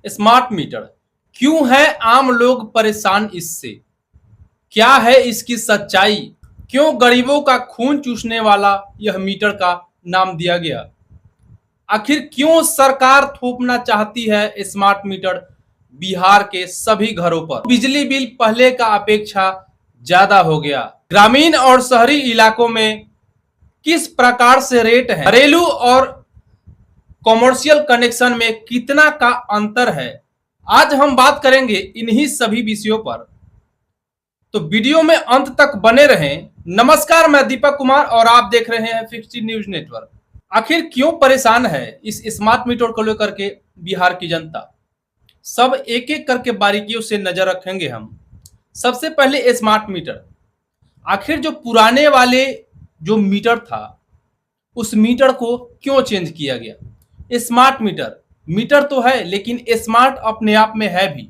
Smart meter क्यों है आम लोग परेशान इससे? क्या है इसकी सच्चाई? क्यों गरीबों का खून चूसने वाला यह मीटर का नाम दिया गया? आखिर क्यों सरकार थोपना चाहती है स्मार्ट मीटर बिहार के सभी घरों पर? बिजली बिल पहले का अपेक्षा ज्यादा हो गया। ग्रामीण और शहरी इलाकों में किस प्रकार से रेट है? घरेलू और कॉमर्शियल कनेक्शन में कितना का अंतर है? आज हम बात करेंगे इन्हीं सभी विषयों पर, तो वीडियो में अंत तक बने रहें। नमस्कार, मैं दीपक कुमार और आप देख रहे हैं 50 न्यूज नेटवर्क। आखिर क्यों परेशान है इस स्मार्ट मीटर को लेकर के बिहार की जनता? सब एक एक करके बारीकियों से नजर रखेंगे हम। सबसे पहले स्मार्ट मीटर, आखिर जो पुराने वाले जो मीटर था उस मीटर को क्यों चेंज किया गया? स्मार्ट मीटर मीटर तो है लेकिन स्मार्ट अपने आप में है भी।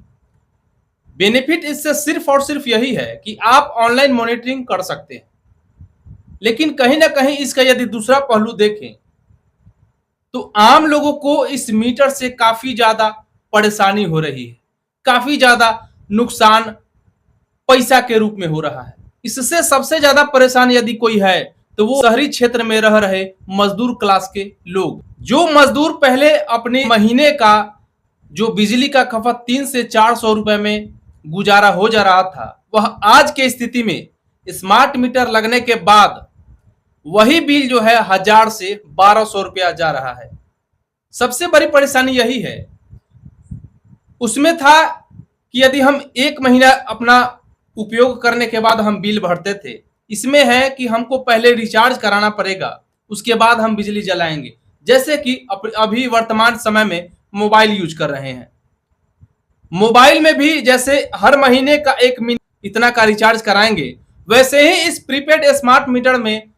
बेनिफिट इससे सिर्फ और सिर्फ यही है कि आप ऑनलाइन मॉनिटरिंग कर सकते हैं, लेकिन कहीं ना कहीं इसका यदि दूसरा पहलू देखें तो आम लोगों को इस मीटर से काफी ज्यादा परेशानी हो रही है, काफी ज्यादा नुकसान पैसा के रूप में हो रहा है। इससे सबसे ज्यादा परेशान यदि कोई है तो वो शहरी क्षेत्र में रह रहे मजदूर क्लास के लोग। जो मजदूर पहले अपने महीने का जो बिजली का खपत 300 से 400 रुपए में गुजारा हो जा रहा था, वह आज के स्थिति में स्मार्ट मीटर लगने के बाद वही बिल जो है 1000 से 1200 रुपया जा रहा है। सबसे बड़ी परेशानी यही है। उसमें था कि यदि हम एक महीना अपना उपयोग करने के बाद हम बिल भरते थे, इसमें है कि हमको पहले रिचार्ज कराना पड़ेगा, उसके बाद हम बिजली जलाएंगे। जैसे कि अभी वर्तमान समय में मोबाइल यूज कर रहे हैं, मोबाइल में भी जैसे हर महीने का 1 मिनट इतना का रिचार्ज कराएंगे, वैसे ही इस प्रीपेड स्मार्ट मीटर में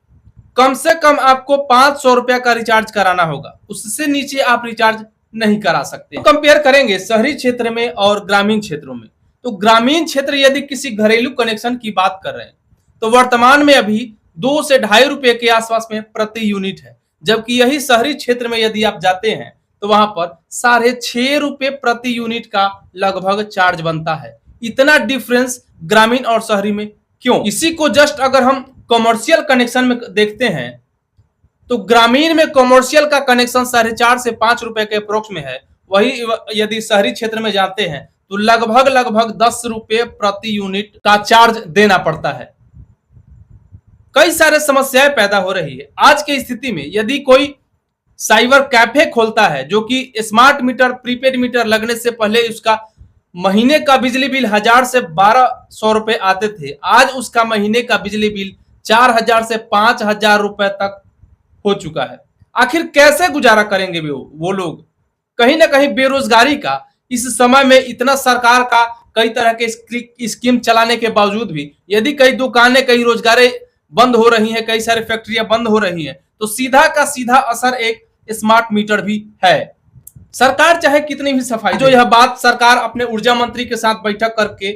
कम से कम आपको 500 रुपया का रिचार्ज कराना होगा। उससे नीचे आप रिचार्ज नहीं करा सकते। तो कंपेयर करेंगे शहरी क्षेत्र में और ग्रामीण क्षेत्रों में, तो ग्रामीण क्षेत्र यदि किसी घरेलू कनेक्शन की बात कर रहे हैं तो वर्तमान में अभी 2 से 2.5 रुपए के आसपास में प्रति यूनिट है, जबकि यही शहरी क्षेत्र में यदि आप जाते हैं तो वहां पर 6.5 रुपए प्रति यूनिट का लगभग चार्ज बनता है। इतना डिफरेंस ग्रामीण और शहरी में क्यों? इसी को जस्ट अगर हम कॉमर्शियल कनेक्शन में देखते हैं तो ग्रामीण में कॉमर्शियल का कनेक्शन 4.5 से 5 रुपए के अप्रोक्स में है, वही यदि शहरी क्षेत्र में जाते हैं तो लगभग 10 रुपए प्रति यूनिट का चार्ज देना पड़ता है। कई सारे समस्याएं पैदा हो रही है। आज की स्थिति में यदि कोई साइबर कैफे खोलता है जो कि स्मार्ट मीटर प्रीपेड मीटर लगने से पहले उसका महीने का बिजली बिल 1000 से 1200 रुपए आते थे, आज उसका महीने का बिजली बिल 4000 से 5000 रुपए तक हो चुका है। आखिर कैसे गुजारा करेंगे वो लोग? कहीं ना कहीं बेरोजगारी का इस समय में इतना सरकार का कई तरह के स्कीम चलाने के बावजूद भी यदि कई दुकानें, कई रोजगारें बंद हो रही हैं, कई सारी फैक्ट्रियां बंद हो रही हैं, तो सीधा का सीधा असर एक स्मार्ट मीटर भी है। सरकार चाहे कितनी भी सफाई, जो यह बात सरकार अपने ऊर्जा मंत्री के साथ बैठक करके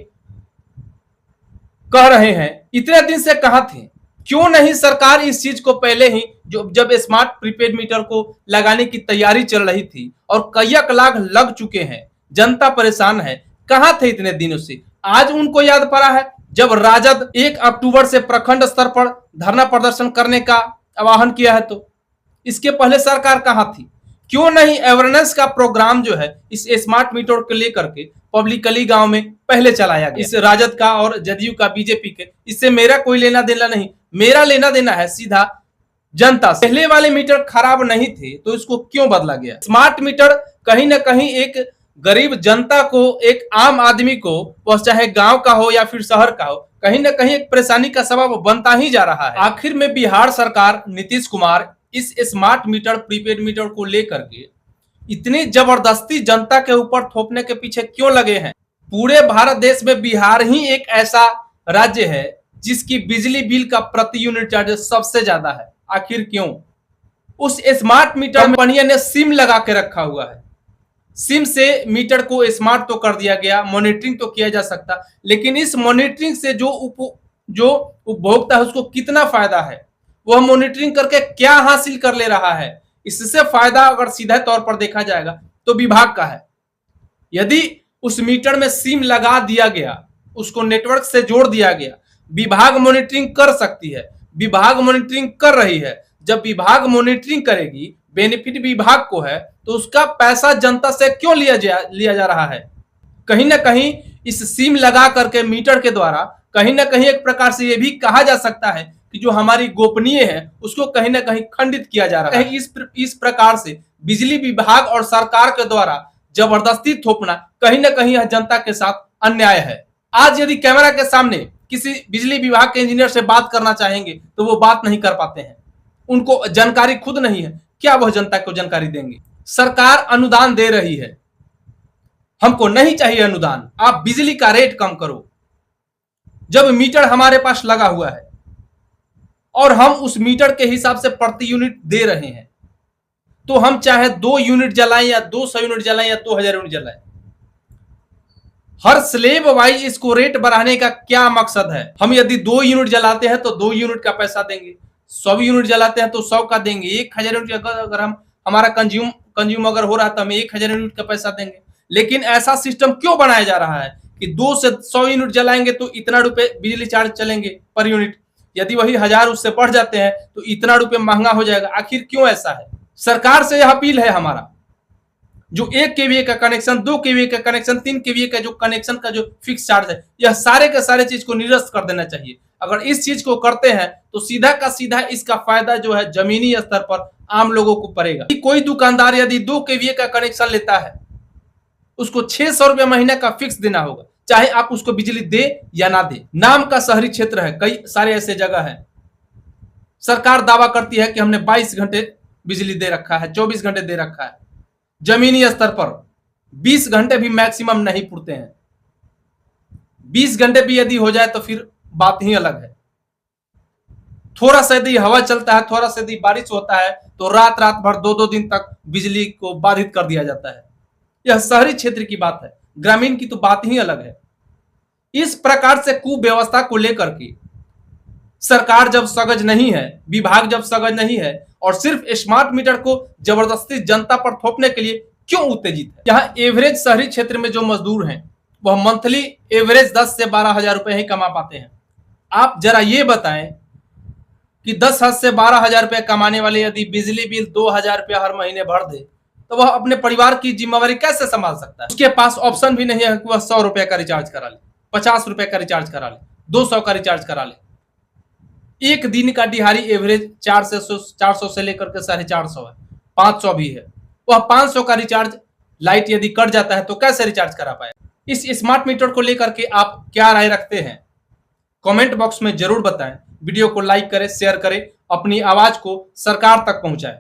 कह रहे हैं, इतने दिन से कहां थे? क्यों नहीं सरकार इस चीज को पहले ही, जो जब स्मार्ट प्रीपेड मीटर को लगाने की तैयारी चल रही थी और कई लाख लग चुके हैं, जनता परेशान है, कहां थे इतने दिनों से? आज उनको याद पड़ा है जब राजद 1 अक्टूबर से प्रखंड स्तर पर धरना प्रदर्शन करने का आह्वान किया है, तो इसके पहले सरकार कहां थी? क्यों नहीं अवेयरनेस का प्रोग्राम जो है इस स्मार्ट मीटर को लेकर के पब्लिकली गांव में पहले चलाया गया? इस राजद का और जदयू का, बीजेपी के, इससे मेरा कोई लेना देना नहीं। मेरा लेना देना है सीधा जनता से। पहले वाले मीटर खराब नहीं थे तो इसको क्यों बदला गया? स्मार्ट मीटर कहीं ना कहीं एक गरीब जनता को, एक आम आदमी को, वह चाहे गांव का हो या फिर शहर का हो, कहीं ना कहीं एक परेशानी का सबब बनता ही जा रहा है। आखिर में बिहार सरकार, नीतीश कुमार इस स्मार्ट मीटर प्रीपेड मीटर को लेकर के इतनी जबरदस्ती जनता के ऊपर थोपने के पीछे क्यों लगे हैं? पूरे भारत देश में बिहार ही एक ऐसा राज्य है जिसकी बिजली बिल का प्रति यूनिट चार्ज सबसे ज्यादा है। आखिर क्यों? उस स्मार्ट मीटर कंपनी ने सिम लगा के रखा हुआ है। सिम से मीटर को स्मार्ट तो कर दिया गया, मॉनिटरिंग तो किया जा सकता, लेकिन इस मॉनिटरिंग से जो उपभोक्ता है उसको कितना फायदा है? वह मॉनिटरिंग करके क्या हासिल कर ले रहा है? इससे फायदा अगर सीधे तौर पर देखा जाएगा तो विभाग का है। यदि उस मीटर में सिम लगा दिया गया, उसको नेटवर्क से जोड़ दिया गया, विभाग मॉनिटरिंग कर सकती है, विभाग मॉनिटरिंग कर रही है। जब विभाग मॉनिटरिंग करेगी, बेनिफिट विभाग को है, तो उसका पैसा जनता से क्यों लिया जा रहा है? कहीं ना कहीं इस सिम लगा करके मीटर के द्वारा कहीं ना कहीं एक प्रकार से यह भी कहा जा सकता है कि जो हमारी गोपनीय है उसको कहीं ना कहीं खंडित किया जा रहा है। इस प्रकार से बिजली विभाग और सरकार के द्वारा जबरदस्ती थोपना कहीं ना कहीं यह जनता के साथ अन्याय है। आज यदि कैमरा के सामने किसी बिजली विभाग के इंजीनियर से बात करना चाहेंगे तो वो बात नहीं कर पाते हैं, उनको जानकारी खुद नहीं है, क्या वह जनता को जानकारी देंगे? सरकार अनुदान दे रही है, हमको नहीं चाहिए अनुदान, आप बिजली का रेट कम करो। जब मीटर हमारे पास लगा हुआ है और हम उस मीटर के हिसाब से प्रति यूनिट दे रहे हैं, तो हम चाहे 2 यूनिट जलाएं या 200 यूनिट जलाएं या 2000 यूनिट जलाएं, हर स्लेब वाइज इसको रेट बढ़ाने का क्या मकसद है? हम यदि 2 यूनिट जलाते हैं तो 2 यूनिट का पैसा देंगे, 100 यूनिट जलाते हैं तो 100 का देंगे, 1000 यूनिट अगर हमारा कंज्यूम अगर हो रहा है तो हम 1000 यूनिट का पैसा देंगे। लेकिन ऐसा सिस्टम क्यों बनाया जा रहा है कि 2 से 100 यूनिट जलाएंगे तो इतना रुपए बिजली चार्ज चलेंगे पर यूनिट, यदि वही 1000 उससे बढ़ जाते हैं तो इतना रुपए महंगा हो जाएगा। आखिर क्यों ऐसा है? सरकार से यह अपील है हमारा, जो 1 केवीए का कनेक्शन, 2 केवीए का कनेक्शन, 3 केवीए का जो कनेक्शन का जो फिक्स चार्ज है, यह सारे के सारे चीज को निरस्त कर देना चाहिए। अगर इस चीज को करते हैं तो सीधा का सीधा इसका फायदा जो है जमीनी स्तर पर आम लोगों को पड़ेगा। कोई दुकानदार यदि 2 केवीए का कनेक्शन लेता है, उसको 600 रुपया महीना का फिक्स देना होगा, चाहे आप उसको बिजली दे या ना दे। नाम का शहरी क्षेत्र है, कई सारे ऐसे जगह है, सरकार दावा करती है कि हमने 22 घंटे बिजली दे रखा है, 24 घंटे दे रखा है, जमीनी स्तर पर 20 घंटे भी मैक्सिमम नहीं पुरते हैं। 20 घंटे भी यदि हो जाए तो फिर बात ही अलग है। थोड़ा सा यदि हवा चलता है, थोड़ा सा यदि बारिश होता है तो रात भर 2-2 दिन तक बिजली को बाधित कर दिया जाता है। यह शहरी क्षेत्र की बात है, ग्रामीण की तो बात ही अलग है। इस प्रकार से कुव्यवस्था को लेकर के सरकार जब सजग नहीं है, विभाग जब सजग नहीं है और सिर्फ स्मार्ट मीटर को जबरदस्ती जनता पर थोपने के लिए क्यों उत्तेजित है? यहाँ एवरेज शहरी क्षेत्र में जो मजदूर हैं वह मंथली एवरेज 10 से 12 हजार रुपए ही कमा पाते हैं। आप जरा ये बताएं कि 10 से 12 हजार रुपए कमाने वाले यदि बिजली बिल 2000 रुपया हर महीने भर दे तो वह अपने परिवार की जिम्मेवारी कैसे संभाल सकता है? उसके पास ऑप्शन भी नहीं है कि वह 100 रुपए का रिचार्ज करा ले, 50 रुपए का रिचार्ज करा ले, 200 का रिचार्ज करा ले। एक दिन का दिहाड़ी एवरेज 400 से लेकर के 450 है, 500 भी है। वह 500 का रिचार्ज लाइट यदि कट जाता है तो कैसे रिचार्ज करा पाए? इस स्मार्ट मीटर को लेकर के आप क्या राय रखते हैं? कमेंट बॉक्स में जरूर बताएं। वीडियो को लाइक करें, शेयर करें, अपनी आवाज को सरकार तक पहुंचाएं।